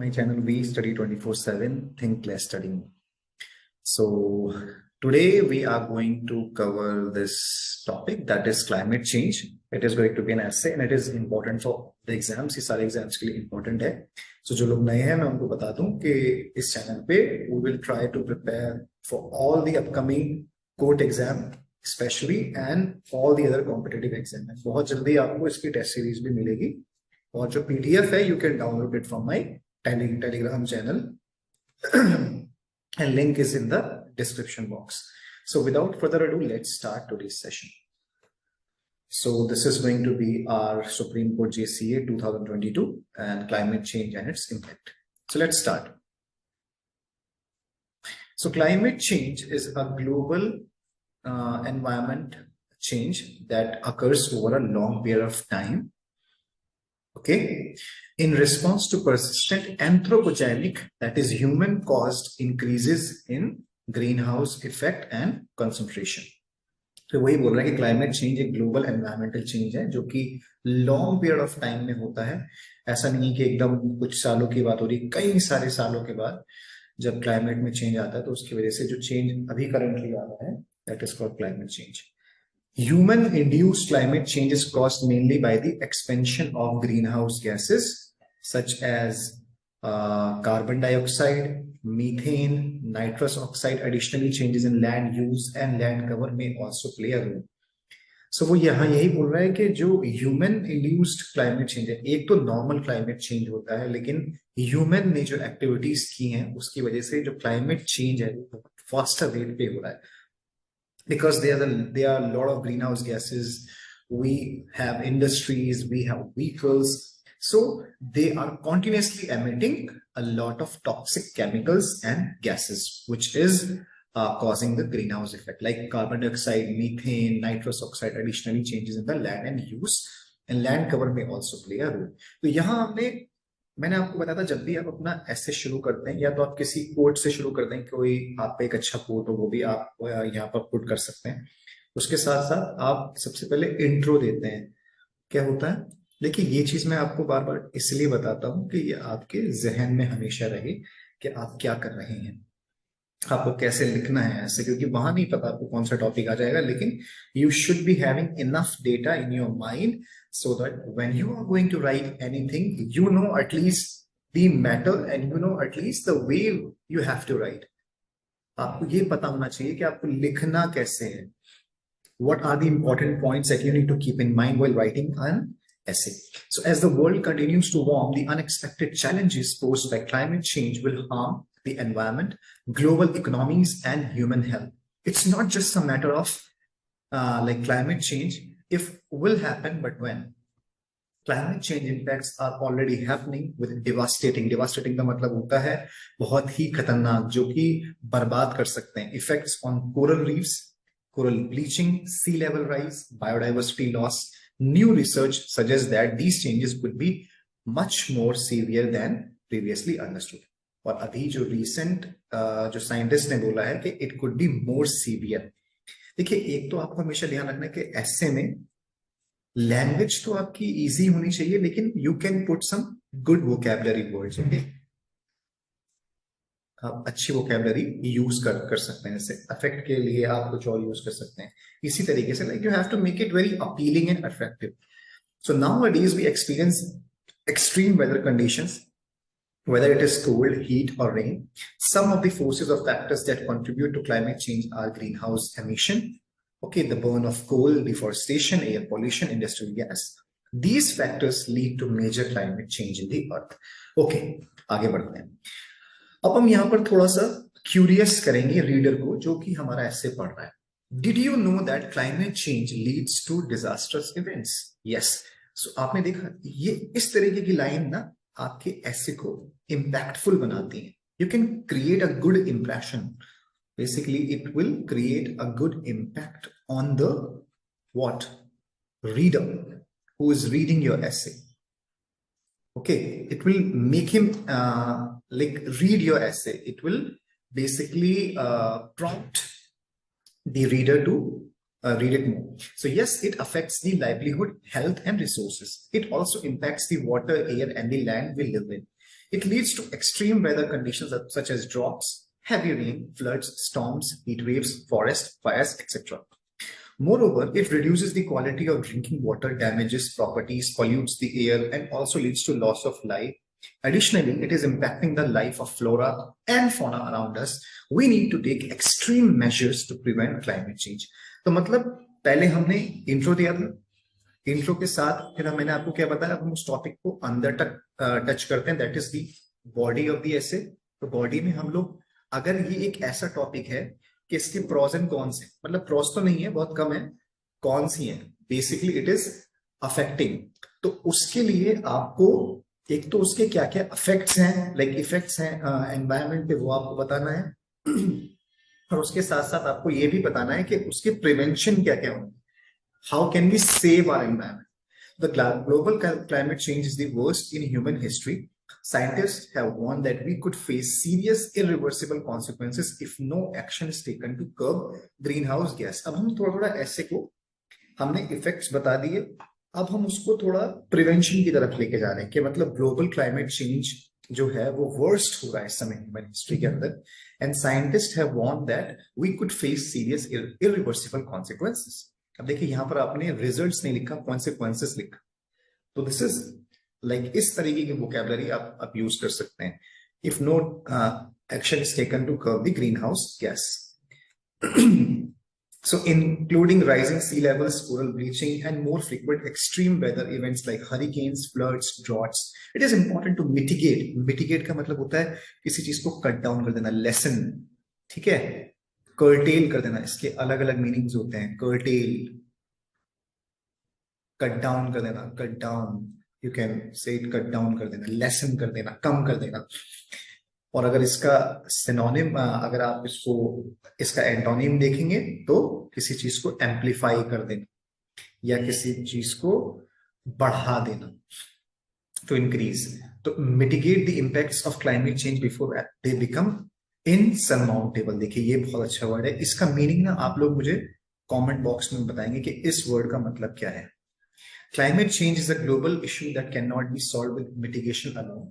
my channel We Study 24/7 Think Less Studying. So today we are going to cover this topic, that is climate change. It is going to be an essay and it is important for the exams. ये सारे exams के लिए important है. So जो लोग नए हैं मैं उनको बता दूं कि इस channel पे we will try to prepare for all the upcoming court exam especially and all the other competitive exams. बहुत जल्दी आपको इसकी test series भी मिलेगी और जो PDF है you can download it from my Telegram channel and link is in the description box. So without further ado, let's start today's session. So this is going to be our Supreme Court JCA 2022 and climate change and its impact. So let's start. So climate change is a global environment change that occurs over a long period of time. Okay, in response to persistent anthropogenic, that is human caused increases in greenhouse effect and concentration. तो वही बोल रहा है कि climate change एक global environmental change है जो कि लॉन्ग पीरियड ऑफ टाइम में होता है. ऐसा नहीं है कि एकदम कुछ सालों की बात हो रही, कई सारे सालों के बाद जब क्लाइमेट में चेंज आता है तो उसकी वजह से जो चेंज अभी करंटली आ रहा है that is called climate change. Human-induced climate change is caused mainly by the expansion of greenhouse gases such as carbon dioxide, methane, nitrous oxide. Additionally, changes in land use and land cover may also play a role. So वो यहाँ यही बोल रहा है कि जो human-induced climate change है, एक तो normal climate change होता है, लेकिन human ने जो activities की हैं उसकी वजह से जो climate change है वो faster rate पे हो रहा है. Because there are a lot of greenhouse gases, we have industries, we have vehicles, so they are continuously emitting a lot of toxic chemicals and gases, which is causing the greenhouse effect, like carbon dioxide, methane, nitrous oxide. Additionally, changes in the land and use and land cover may also play a role. तो यहाँ मैंने आपको बताया था जब भी आप अपना ऐसे शुरू करते हैं या तो आप किसी कोट से शुरू करते हैं, कोई आप पे एक अच्छा कोट हो वो भी आप यहाँ पर पुट कर सकते हैं. उसके साथ साथ आप सबसे पहले इंट्रो देते हैं. क्या होता है, देखिए ये चीज मैं आपको बार बार इसलिए बताता हूँ कि ये आपके जहन में हमेशा रहे कि आप क्या कर रहे हैं, आपको कैसे लिखना है ऐसे, क्योंकि वहां नहीं पता आपको कौन सा टॉपिक आ जाएगा. लेकिन you should be having enough data in your mind so that when you are going to write anything, you know at least the matter and you know at least the way you have to write. आपको ये पता होना चाहिए कि आपको लिखना कैसे है. What are the important points that you need to keep in mind while writing an essay? So as the world continues to warm, the unexpected challenges posed by climate change will harm the environment, global economies and human health. It's not just a matter of like climate change if will happen, but when. Climate change impacts are already happening with devastating का मतलब होता है बहुत ही खतरनाक, जो कि बर्बाद कर सकते हैं. Effects on coral reefs, coral bleaching, sea level rise, biodiversity loss. New research suggests that these changes could be much more severe than previously understood. और अभी जो recent जो साइंटिस्ट ने बोला है कि it could be more severe. देखिए एक तो आपको हमेशा ध्यान रखना है कि ऐसे में लैंग्वेज तो आपकी इजी होनी चाहिए, लेकिन you can put some good vocabulary words. Okay, आप अच्छी वोकैबुलरी यूज कर सकते हैं. जैसे अफेक्ट के लिए आप कुछ और यूज कर सकते हैं. इसी तरीके से like you have to make it very appealing and attractive. So nowadays we experience extreme weather conditions, whether it is cold, heat or rain. Some of the forces or factors that contribute to climate change are greenhouse emission, okay, the burn of coal, deforestation, air pollution, industrial gas. These factors lead to major climate change in the earth. Okay, आगे बढ़ते हैं. अब हम यहाँ पर थोड़ा सा curious करेंगे रीडर को जो कि हमारा ऐसे पढ़ रहा है. Did you know that climate change leads to disastrous events? Yes. So आपने देखा ये इस तरीके की लाइन ना आपके ऐसे को इम्पैक्टफुल बनाती है. You can create a good impression. Basically it will create a good impact on the what reader who is reading your essay. Okay, it will make him like read your essay. It will basically prompt the reader to read it more. So yes, it affects the livelihood, health and resources. It also impacts the water, air and the land we live in. It leads to extreme weather conditions such as droughts, heavy rain, floods, storms, heat waves, forest fires, etc. Moreover, it reduces the quality of drinking water, damages properties, pollutes the air, and also leads to loss of life. Additionally, it is impacting the life of flora and fauna around us. We need to take extreme measures to prevent climate change. तो मतलब पहले हमने intro दिया था, intro के साथ फिर मैंने आपको क्या बताया, अब हम उस टॉपिक को अंदर तक टच करते हैं, that is the body of the essay. तो बॉडी में हम लोग, अगर ये एक ऐसा टॉपिक है कि इसके प्रोज एंड कॉन्स है, मतलब प्रोज तो नहीं है, बहुत कम है, कॉन्स ही है, बेसिकली इट इज अफेक्टिंग। तो उसके लिए आपको एक तो उसके क्या क्या इफेक्ट्स हैं, लाइक इफेक्ट्स हैं एनवायरनमेंट पे, वो आपको बताना है और उसके साथ साथ आपको ये भी बताना है कि उसके प्रिवेंशन क्या क्या होंगे, how can we save our environment. The global climate change is the worst in human history. Scientists have warned that we could face serious irreversible consequences if no action is taken to curb greenhouse gas. अब हम थोड़ा थोड़ा ऐसे को, हमने effects बता दिए, अब हम उसको थोड़ा प्रिवेंशन की तरफ लेके जा रहे हैं कि मतलब ग्लोबल क्लाइमेट चेंज जो है वो वर्स्ट हो रहा है इस समय ह्यूमन हिस्ट्री के अंदर, and scientist have warned that we could face serious irreversible consequences. अब देखिए यहां पर आपने रिजल्ट्स नहीं लिखा, कॉन्सिक्वेंसेस लिखा, तो दिस इज लाइक इस तरीके की वोकैबुलरी आप यूज कर सकते हैं. If no action is taken to curb the greenhouse gas. So including rising sea levels, coral bleaching, and more frequent extreme weather events like hurricanes, floods, droughts. It is important to mitigate. Mitigate का मतलब होता है किसी चीज को cut down कर देना, lesson, ठीक है, कर्टेल कर देना. इसके अलग अलग मीनिंग्स होते हैं. कर्टेल, कट डाउन कर देना, cut down, you can say it, cut down कर देना, लेसन कर देना, कम कर देना. और अगर इसका सिनोनिम, अगर आप इसको, इसका एंटोनिम देखेंगे तो किसी चीज को एम्पलीफाई कर देना या किसी चीज को बढ़ा देना, to increase. To mitigate the impacts of climate change before they become insurmountable. देखिए ये बहुत अच्छा वर्ड है, इसका मीनिंग ना आप लोग मुझे कमेंट बॉक्स में बताएंगे कि इस वर्ड का मतलब क्या है. Climate change is a global issue that cannot be solved with mitigation alone.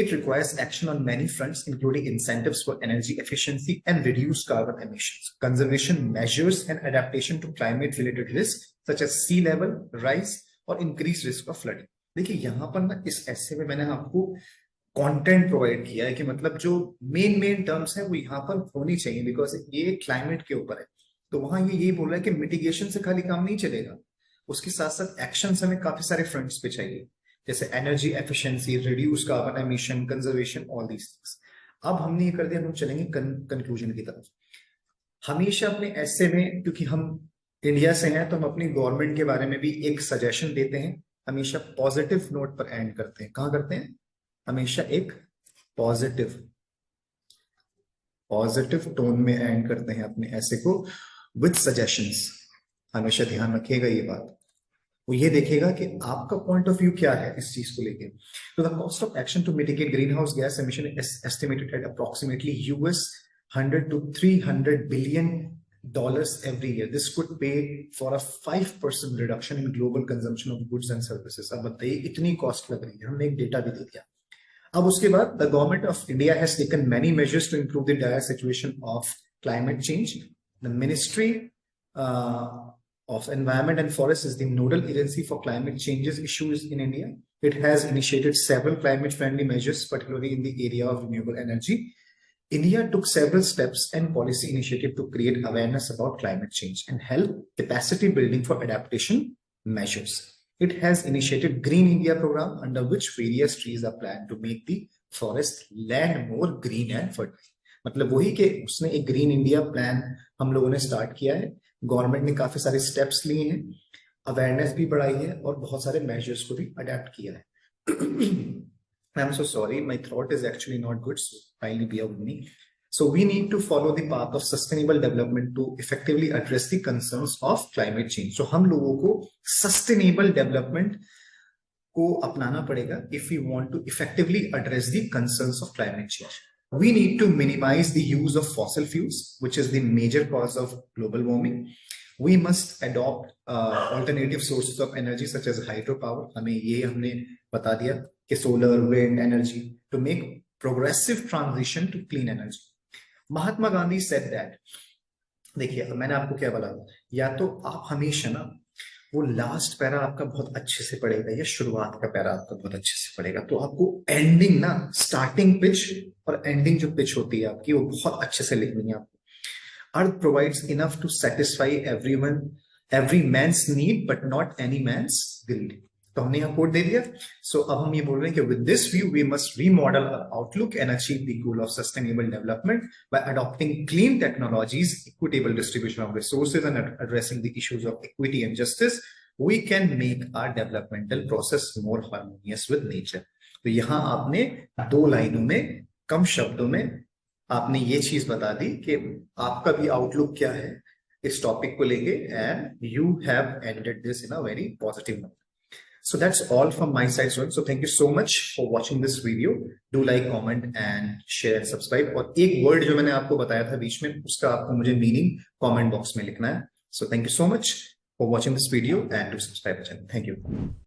It requires action on many fronts, including incentives for energy efficiency and reduced carbon emissions, conservation measures, and adaptation to climate-related risks such as sea level rise or increased risk of flooding. देखिए यहाँ पर ना इस ऐसे में मैंने आपको content provide किया है कि मतलब जो मेन टर्म्स है वो यहाँ पर होनी चाहिए, बिकॉज ये क्लाइमेट के ऊपर है. तो वहां ये यही बोल रहा है कि मिटिगेशन से खाली काम नहीं चलेगा, उसके साथ साथ एक्शंस हमें काफी सारे फ्रंट्स पे चाहिए, जैसे energy efficiency, reduce carbon emission, conservation, all these things. अब हमने ये कर दिया, हम चलेंगे कंक्लूजन की तरफ. हमेशा अपने ऐसे में, क्योंकि हम इंडिया से हैं, तो हम अपनी गवर्नमेंट के बारे में भी एक सजेशन देते हैं, हमेशा पॉजिटिव नोट पर एंड करते हैं. कहां करते हैं? हमेशा एक पॉजिटिव टोन में एंड करते हैं अपने ऐसे को, विद सजेशंस. हमेशा ध्यान रखिएगा ये बात, वो ये देखेगा कि आपका पॉइंट ऑफ व्यू क्या है इस चीज को लेके. तो the cost of action to mitigate greenhouse gas emission is estimated at approximately $100 to $300 billion every year. This could pay for a 5% reduction in global consumption of goods and services. अब बताइए इतनी cost लग रही है, हमने एक data भी दे दिया. अब उसके बाद the government of India has taken many measures to improve the dire situation of climate change. The ministry of Environment and Forest is the nodal agency for climate changes issues in India. It has initiated several climate-friendly measures, particularly in the area of renewable energy. India took several steps and policy initiative to create awareness about climate change and help capacity building for adaptation measures. It has initiated Green India program, under which various trees are planted to make the forest land more green and fertile. मतलब वही कि उसने एक green India plan हम लोगों ने start किया है. गवर्नमेंट ने काफी सारे स्टेप्स लिए हैं, अवेयरनेस भी बढ़ाई है और बहुत सारे मेजर्स को भी अडेप्ट किया है. I am so sorry, my throat is actually not good, so kindly bear with me. So we need to follow the path of sustainable development to effectively address the concerns of climate change. सो हम लोगों को sustainable development को अपनाना पड़ेगा if you want to effectively address the concerns of climate change. We need to minimize the use of fossil fuels, which is the major cause of global warming. We must adopt alternative sources of energy such as hydropower. हमने बता दिया. कि solar wind energy to make progressive transition to clean energy. Mahatma Gandhi said that, देखिए मैंने आपको क्या बोला, या तो आप हमेशा ना वो लास्ट पैरा आपका बहुत अच्छे से पड़ेगा या शुरुआत का पैरा आपका बहुत अच्छे से पड़ेगा, तो आपको एंडिंग ना, स्टार्टिंग पिच और एंडिंग जो पिच होती है आपकी वो बहुत अच्छे से लिखनी है आपको। Earth provides enough to satisfy every man's need but not any man's greed. तो हमने यहाँ कोड दे दिया। सो अब हम ये बोल रहे हैं कि with this view we must remodel our outlook and achieve the goal of sustainable development by adopting clean technologies, equitable distribution of resources and addressing the issues of equity and justice, we can make our developmental process more harmonious with nature। तो यहां आपने 2 लाइनों में, कम शब्दों में आपने ये चीज बता दी कि आपका भी आउटलुक क्या है इस टॉपिक को लेके, and you have ended this in a very positive note. So that's all from my side, students. So thank you so much for watching this video. Do like, comment and share and subscribe. और एक word जो मैंने आपको बताया था बीच में, उसका आपको मुझे मीनिंग कमेंट बॉक्स में लिखना है। So thank you so much for watching this video and do subscribe the channel. Thank you.